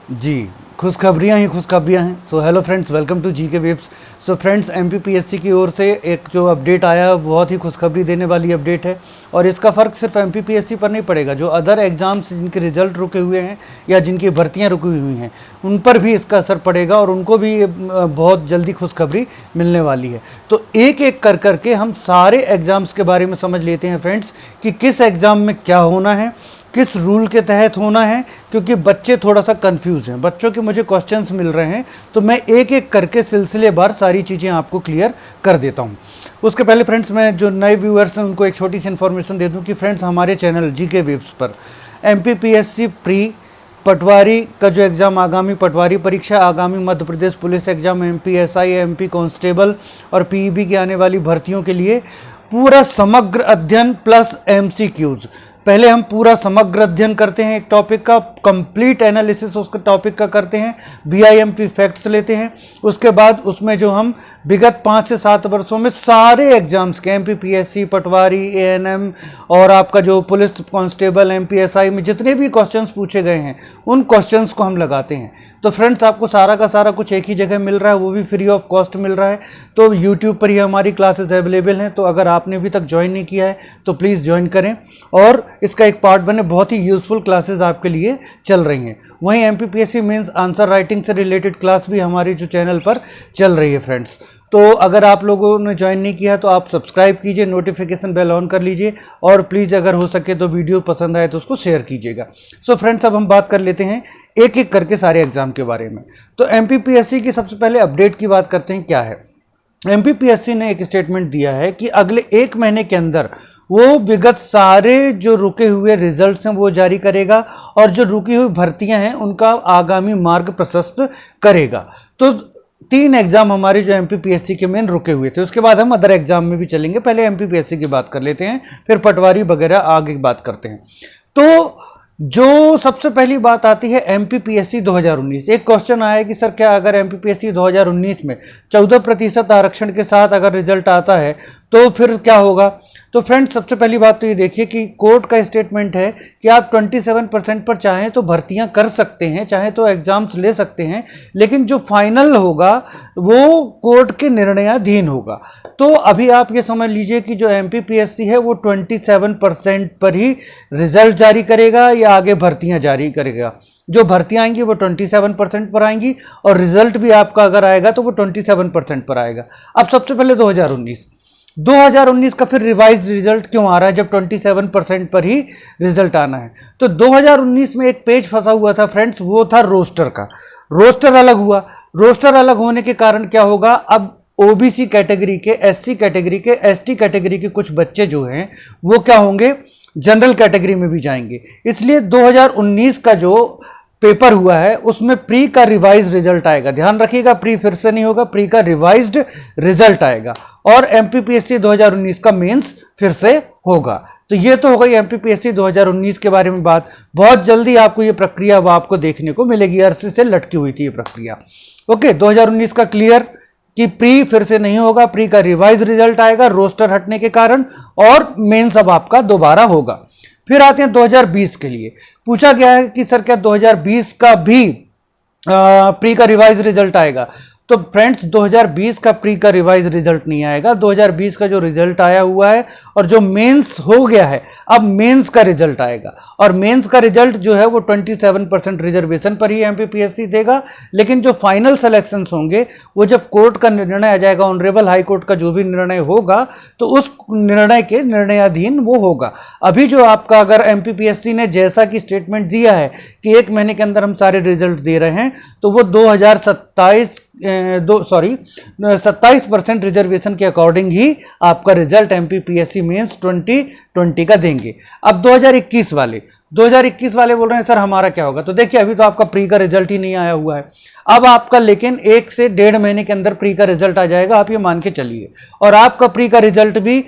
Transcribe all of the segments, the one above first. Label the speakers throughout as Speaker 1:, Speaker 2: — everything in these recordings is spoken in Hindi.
Speaker 1: जी, खुशखबरियाँ ही खुशखबरियाँ हैं। So hello friends, welcome to GK webs. So friends, MPPSC की ओर से एक जो अपडेट आया है बहुत ही खुशखबरी देने वाली अपडेट है, और इसका फ़र्क सिर्फ एमपीपीएससी पर नहीं पड़ेगा। जो अदर एग्ज़ाम्स जिनके रिजल्ट रुके हुए हैं या जिनकी भर्तियां रुकी हुई हैं, उन पर भी इसका असर पड़ेगा और उनको भी बहुत जल्दी खुशखबरी मिलने वाली है। तो एक एक कर करके हम सारे एग्ज़ाम्स के बारे में समझ लेते हैं फ्रेंड्स, कि किस एग्ज़ाम में क्या होना है, किस रूल के तहत होना है, क्योंकि बच्चे थोड़ा सा कंफ्यूज हैं। बच्चों के मुझे क्वेश्चंस मिल रहे हैं, तो मैं एक एक करके सिलसिलेवार सारी चीज़ें आपको क्लियर कर देता हूं। उसके पहले फ्रेंड्स, मैं जो नए व्यूअर्स हैं उनको एक छोटी सी इन्फॉर्मेशन दे दूं कि फ्रेंड्स, हमारे चैनल जीके वेब्स पर एमपीपीएससी प्री पटवारी का जो एग्ज़ाम, आगामी पटवारी परीक्षा, आगामी Madhya Pradesh police exam, MPSI, MP constable और पीईबी की आने वाली भर्तियों के लिए पूरा समग्र अध्ययन प्लस एमसीक्यूज़। पहले हम पूरा समग्र अध्ययन करते हैं, एक टॉपिक का कंप्लीट एनालिसिस उसके टॉपिक का करते हैं, वीआईएमपी फैक्ट्स लेते हैं। उसके बाद उसमें जो हम विगत 5 से 7 वर्षों में सारे एग्जाम्स के एमपीपीएससी, पटवारी, एएनएम और आपका जो पुलिस कांस्टेबल, एमपीएसआई में जितने भी क्वेश्चंस पूछे गए हैं, उन क्वेश्चंस को हम लगाते हैं। तो फ्रेंड्स, आपको सारा का सारा कुछ एक ही जगह मिल रहा है, वो भी फ्री ऑफ कॉस्ट मिल रहा है। तो यूट्यूब पर ही हमारी क्लासेस अवेलेबल हैं। तो अगर आपने अभी तक ज्वाइन नहीं किया है तो प्लीज़ ज्वाइन करें और इसका एक पार्ट बने। बहुत ही यूजफुल क्लासेस आपके लिए चल रही हैं। वहीं एमपीपीएससी मेंस आंसर राइटिंग से रिलेटेड क्लास भी हमारी जो चैनल पर चल रही है फ्रेंड्स। तो अगर आप लोगों ने ज्वाइन नहीं किया तो आप सब्सक्राइब कीजिए, नोटिफिकेशन बेल ऑन कर लीजिए, और प्लीज़ अगर हो सके तो वीडियो पसंद आए तो उसको शेयर कीजिएगा। सो फ्रेंड्स, अब हम बात कर लेते हैं एक एक करके सारे एग्जाम के बारे में। तो एमपीपीएससी की सबसे पहले अपडेट की बात करते हैं। क्या है, एमपीपीएससी ने एक स्टेटमेंट दिया है कि अगले 1 महीने के अंदर वो विगत सारे जो रुके हुए रिजल्ट्स हैं वो जारी करेगा, और जो रुकी हुई भर्तियां हैं उनका आगामी मार्ग प्रशस्त करेगा। तो 3 एग्जाम हमारे जो एमपीपीएससी के मेन रुके हुए थे, उसके बाद हम अदर एग्जाम में भी चलेंगे। पहले एमपीपीएससी की बात कर लेते हैं, फिर पटवारी वगैरह आगे की बात करते हैं। तो जो सबसे पहली बात आती है एमपीपीएससी 2019। एक क्वेश्चन आया है कि सर, क्या अगर एमपीपीएससी 2019 में 14% आरक्षण के साथ अगर रिजल्ट आता है तो फिर क्या होगा? तो फ्रेंड्स, सबसे पहली बात तो ये देखिए कि कोर्ट का स्टेटमेंट है कि आप 27% पर चाहें तो भर्तियां कर सकते हैं, चाहें तो एग्जाम्स ले सकते हैं, लेकिन जो फाइनल होगा वो कोर्ट के निर्णयाधीन होगा। तो अभी आप ये समझ लीजिए कि जो एमपीपीएससी है वो 27% पर ही रिजल्ट जारी करेगा या आगे भर्तियां जारी करेगा। जो भर्तियां आएंगी वो 27% पर आएंगी, और रिजल्ट भी आपका अगर आएगा तो वो 27% पर आएगा। अब सबसे पहले 2019 का फिर रिवाइज रिजल्ट क्यों आ रहा है जब 27% पर ही रिजल्ट आना है? तो 2019 में एक पेज फंसा हुआ था फ्रेंड्स, वो था रोस्टर का। रोस्टर अलग हुआ। रोस्टर अलग होने के कारण क्या होगा, अब ओबीसी कैटेगरी के, एससी कैटेगरी के, एसटी कैटेगरी के कुछ बच्चे जो हैं वो क्या होंगे, जनरल कैटेगरी में भी जाएंगे। इसलिए 2019 का जो पेपर हुआ है उसमें प्री का रिवाइज रिजल्ट आएगा। ध्यान रखिएगा, प्री फिर से नहीं होगा, प्री का रिवाइज्ड रिजल्ट आएगा, और एमपीपीएससी 2019 का मेंस फिर से होगा। तो ये तो हो गई एमपीपीएससी 2019 के बारे में बात। बहुत जल्दी आपको ये प्रक्रिया वो आपको देखने को मिलेगी, अरसे से लटकी हुई थी ये प्रक्रिया। ओके, 2019 का क्लियर कि प्री फिर से नहीं होगा, प्री का रिवाइज रिजल्ट आएगा रोस्टर हटने के कारण, और मेंस अब आपका दोबारा होगा। फिर आते हैं 2020 के लिए। पूछा गया है कि सर, क्या 2020 का भी प्री का रिवाइज रिजल्ट आएगा? तो फ्रेंड्स, 2020 का प्री का रिवाइज रिजल्ट नहीं आएगा। 2020 का जो रिजल्ट आया हुआ है और जो मेंस हो गया है, अब मेंस का रिजल्ट आएगा, और मेंस का रिजल्ट जो है वो 27% रिजर्वेशन पर ही एमपीपीएससी देगा। लेकिन जो फाइनल सिलेक्शंस होंगे वो जब कोर्ट का निर्णय आ जाएगा, ऑनरेबल हाई कोर्ट का जो भी निर्णय होगा, तो उस निर्णय के निर्णयाधीन वो होगा। अभी जो आपका अगर एमपीपीएससी ने जैसा कि स्टेटमेंट दिया है कि 1 महीने के अंदर हम सारे रिजल्ट दे रहे हैं, तो वो 27% रिजर्वेशन के अकॉर्डिंग ही आपका रिजल्ट एमपीपीएससी मेंस 2020 का देंगे। अब 2021 वाले बोल रहे हैं सर, हमारा क्या होगा? तो देखिए, अभी तो आपका प्री का रिजल्ट ही नहीं आया हुआ है। अब आपका लेकिन 1 से 1.5 महीने के अंदर प्री का रिजल्ट आ जाएगा, आप ये मान के चलिए, और आपका प्री का रिजल्ट भी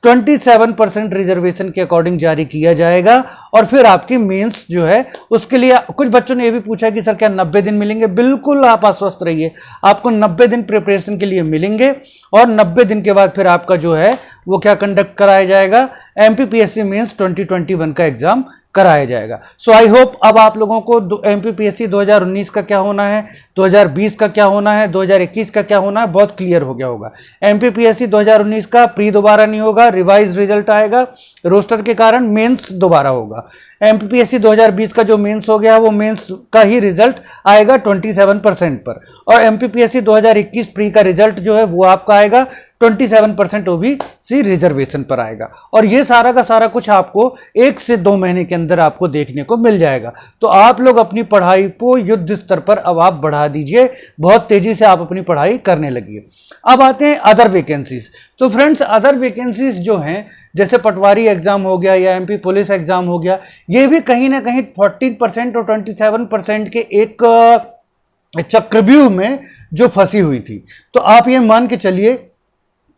Speaker 1: 27% रिजर्वेशन के अकॉर्डिंग जारी किया जाएगा। और फिर आपकी मेंस जो है उसके लिए कुछ बच्चों ने ये भी पूछा कि सर, क्या 90 दिन मिलेंगे? बिल्कुल, आप आश्वस्त रहिए, आपको 90 दिन प्रिपरेशन के लिए मिलेंगे, और 90 दिन के बाद फिर आपका जो है वो क्या कंडक्ट कराया जाएगा, एमपीपीएससी मेंस 2021 का एग्जाम कराया जाएगा। सो आई होप अब आप लोगों को एमपीपीएससी 2019 का क्या होना है, 2020 का क्या होना है, 2021 का क्या होना है बहुत क्लियर हो गया होगा। एमपीपीएससी 2019 का प्री दोबारा नहीं होगा, रिवाइज रिजल्ट आएगा, रोस्टर के कारण मेंस दोबारा होगा। एमपीपीएससी 2020 का जो मेंस हो गया वो मेंस का ही रिजल्ट आएगा 27% पर, और एमपीपीएससी 2021 प्री का रिजल्ट जो है वो आपका आएगा 27% ओबीसी रिजर्वेशन पर आएगा। और ये सारा का सारा कुछ आपको 1 से 2 महीने के अंदर आपको देखने को मिल जाएगा। तो आप लोग अपनी पढ़ाई को युद्ध स्तर पर अब आप बढ़ा दीजिए, बहुत तेजी से आप अपनी पढ़ाई करने लगिए। अब आते हैं अदर वैकेंसीज। तो फ्रेंड्स अदर वैकेंसीज जो हैं, जैसे पटवारी एग्जाम हो गया या एमपी पुलिस एग्जाम हो गया, ये भी कहीं ना कहीं 14% और 27% के एक चक्रव्यूह में जो फंसी हुई थी। तो आप ये मान के चलिए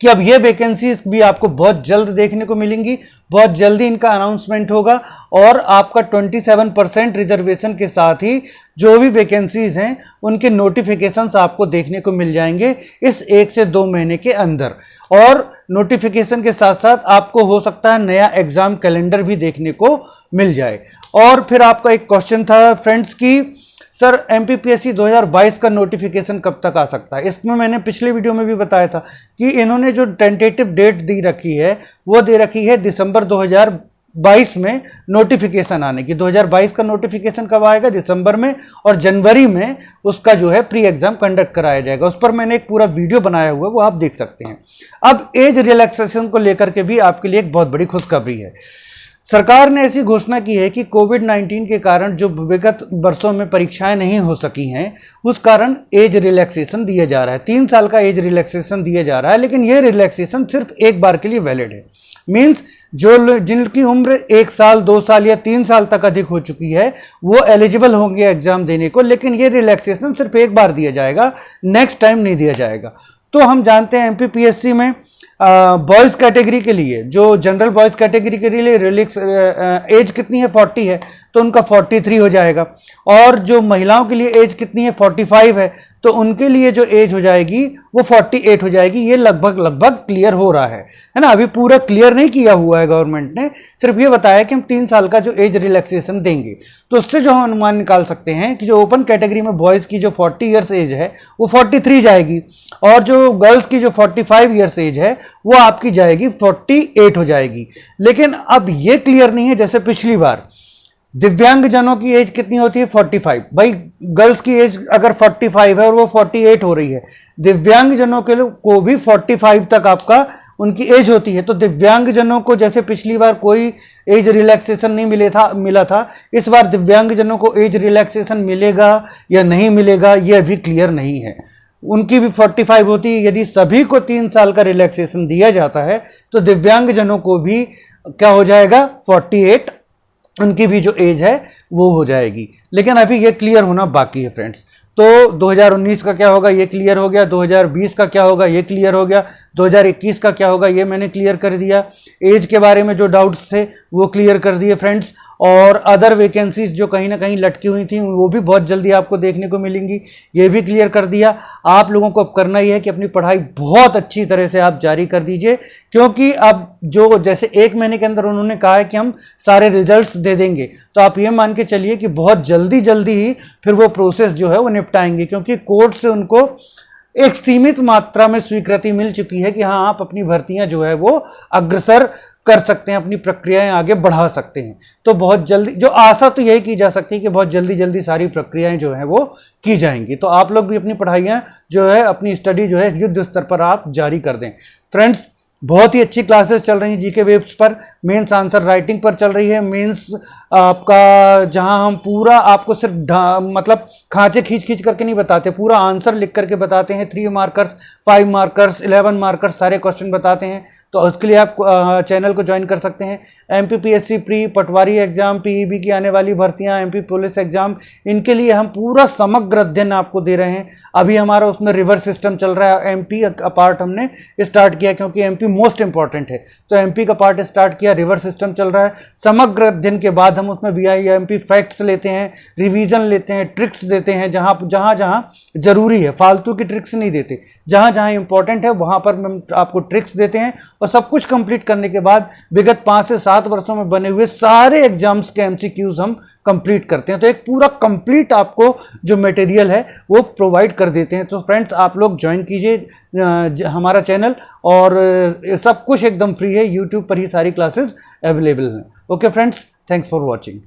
Speaker 1: कि अब ये वैकेंसीज भी आपको बहुत जल्द देखने को मिलेंगी, बहुत जल्दी इनका अनाउंसमेंट होगा, और आपका 27% रिजर्वेशन के साथ ही जो भी वैकेंसीज हैं उनके नोटिफिकेशंस आपको देखने को मिल जाएंगे इस 1 से 2 महीने के अंदर। और नोटिफिकेशन के साथ साथ आपको हो सकता है नया एग्जाम कैलेंडर भी देखने को मिल जाए। और फिर आपका एक क्वेश्चन था फ्रेंड्स की सर एमपीपीएससी 2022 का नोटिफिकेशन कब तक आ सकता है। इसमें मैंने पिछले वीडियो में भी बताया था कि इन्होंने जो टेंटेटिव डेट दी रखी है वो दे रखी है दिसंबर 2022 में नोटिफिकेशन आने की। 2022 का नोटिफिकेशन कब आएगा, दिसंबर में, और जनवरी में उसका जो है प्री एग्जाम कंडक्ट कराया जाएगा। उस पर मैंने एक पूरा वीडियो बनाया हुआ है, वो आप देख सकते हैं। अब एज रिलैक्सेशन को लेकर के भी आपके लिए एक बहुत बड़ी खुशखबरी है। सरकार ने ऐसी घोषणा की है कि कोविड-19 के कारण जो विगत वर्षों में परीक्षाएं नहीं हो सकी हैं, उस कारण एज रिलैक्सेशन दिया जा रहा है। 3 साल का एज रिलैक्सेशन दिया जा रहा है, लेकिन यह रिलैक्सेशन सिर्फ एक बार के लिए वैलिड है। मीन्स जो जिनकी उम्र 1 साल 2 साल या 3 साल तक अधिक हो चुकी है वो एलिजिबल होंगे एग्जाम देने को, लेकिन ये रिलैक्सेशन सिर्फ एक बार दिया जाएगा, नेक्स्ट टाइम नहीं दिया जाएगा। तो हम जानते हैं एमपीपीएससी में बॉयज़ कैटेगरी के लिए, जो जनरल बॉयज़ कैटेगरी के लिए रिलैक्स एज कितनी है, 40 है, तो उनका 43 हो जाएगा। और जो महिलाओं के लिए एज कितनी है, 45 है, तो उनके लिए जो एज हो जाएगी वो 48 हो जाएगी। ये लगभग क्लियर हो रहा है ना। अभी पूरा क्लियर नहीं किया हुआ है गवर्नमेंट ने, सिर्फ ये बताया कि हम 3 साल का जो एज रिलैक्सेशन देंगे। तो उससे जो हम अनुमान निकाल सकते हैं कि जो ओपन कैटेगरी में बॉयज़ की जो 40 ईयर्स एज है वो 43 जाएगी, और जो गर्ल्स की जो 45 ईयर्स एज है वो आपकी जाएगी 48 हो जाएगी। लेकिन अब ये क्लियर नहीं है, जैसे पिछली बार दिव्यांग जनों की एज कितनी होती है, 45। भाई गर्ल्स की एज अगर 45 है और वो 48 हो रही है, दिव्यांग जनों के को भी 45 तक आपका उनकी एज होती है। तो दिव्यांग जनों को जैसे पिछली बार कोई एज रिलैक्सेशन नहीं मिला था, इस बार दिव्यांग जनों को एज रिलैक्सेशन मिलेगा या नहीं मिलेगा ये अभी क्लियर नहीं है। उनकी भी 45 होती है। यदि सभी को 3 साल का रिलैक्सेशन दिया जाता है तो दिव्यांग जनों को भी क्या हो जाएगा, 48 उनकी भी जो एज है वो हो जाएगी। लेकिन अभी ये क्लियर होना बाकी है फ्रेंड्स। तो 2019 का क्या होगा ये क्लियर हो गया, 2020 का क्या होगा ये क्लियर हो गया, 2021 का क्या होगा ये मैंने क्लियर कर दिया। एज के बारे में जो डाउट्स थे वो क्लियर कर दिए फ्रेंड्स। और अदर वैकेंसीज जो कहीं ना कहीं लटकी हुई थी वो भी बहुत जल्दी आपको देखने को मिलेंगी, ये भी क्लियर कर दिया। आप लोगों को अब करना ही है कि अपनी पढ़ाई बहुत अच्छी तरह से आप जारी कर दीजिए, क्योंकि अब जो जैसे 1 महीने के अंदर उन्होंने कहा है कि हम सारे रिजल्ट्स दे देंगे, तो आप ये मान के चलिए कि बहुत जल्दी ही फिर वो प्रोसेस जो है वो निपटाएंगे, क्योंकि कोर्ट से उनको एक सीमित मात्रा में स्वीकृति मिल चुकी है कि हाँ आप अपनी भर्तियां जो है वो अग्रसर कर सकते हैं, अपनी प्रक्रियाएं आगे बढ़ा सकते हैं। तो बहुत जल्दी जो आशा तो यही की जा सकती है कि बहुत जल्दी सारी प्रक्रियाएं जो हैं वो की जाएंगी। तो आप लोग भी अपनी पढ़ाइयां जो है, अपनी स्टडी जो है युद्ध स्तर पर आप जारी कर दें। फ्रेंड्स बहुत ही अच्छी क्लासेस चल रही हैं जीके वेब्स पर, मेंस आंसर राइटिंग पर चल रही है। मेंस आपका जहां हम पूरा आपको सिर्फ मतलब खांचे खींच करके नहीं बताते, पूरा आंसर लिख करके बताते हैं। 3 मार्कर्स, 5 मार्कर्स, 11 मार्कर्स सारे क्वेश्चन बताते हैं। तो उसके लिए आप चैनल को ज्वाइन कर सकते हैं। एमपीपीएससी प्री, पटवारी एग्जाम, पीईबी की आने वाली भर्तियां, एमपी पुलिस एग्जाम, इनके लिए हम पूरा समग्र अध्ययन आपको दे रहे हैं। अभी हमारा उसमें रिवर्स सिस्टम चल रहा है। एमपी का पार्ट हमने स्टार्ट किया क्योंकि एमपी मोस्ट इंपॉर्टेंट है, तो एमपी का पार्ट स्टार्ट किया, रिवर्स सिस्टम चल रहा है। समग्र अध्ययन के बाद हम हम उसमें VIMP फैक्ट्स लेते हैं, रिवीजन लेते हैं, ट्रिक्स देते हैं, जहाँ जहाँ ज़रूरी है, फालतू की ट्रिक्स नहीं देते, जहाँ जहाँ इंपॉर्टेंट है वहाँ पर हम आपको ट्रिक्स देते हैं। और सब कुछ कंप्लीट करने के बाद विगत 5 से 7 वर्षों में बने हुए सारे एग्जाम्स के MCQs हम कंप्लीट करते हैं। तो एक पूरा कंप्लीट आपको जो मटेरियल है वो प्रोवाइड कर देते हैं। तो फ्रेंड्स आप लोग ज्वाइन कीजिए हमारा चैनल, और सब कुछ एकदम फ्री है, यूट्यूब पर ही सारी क्लासेस अवेलेबल हैं। Okay friends, thanks for watching.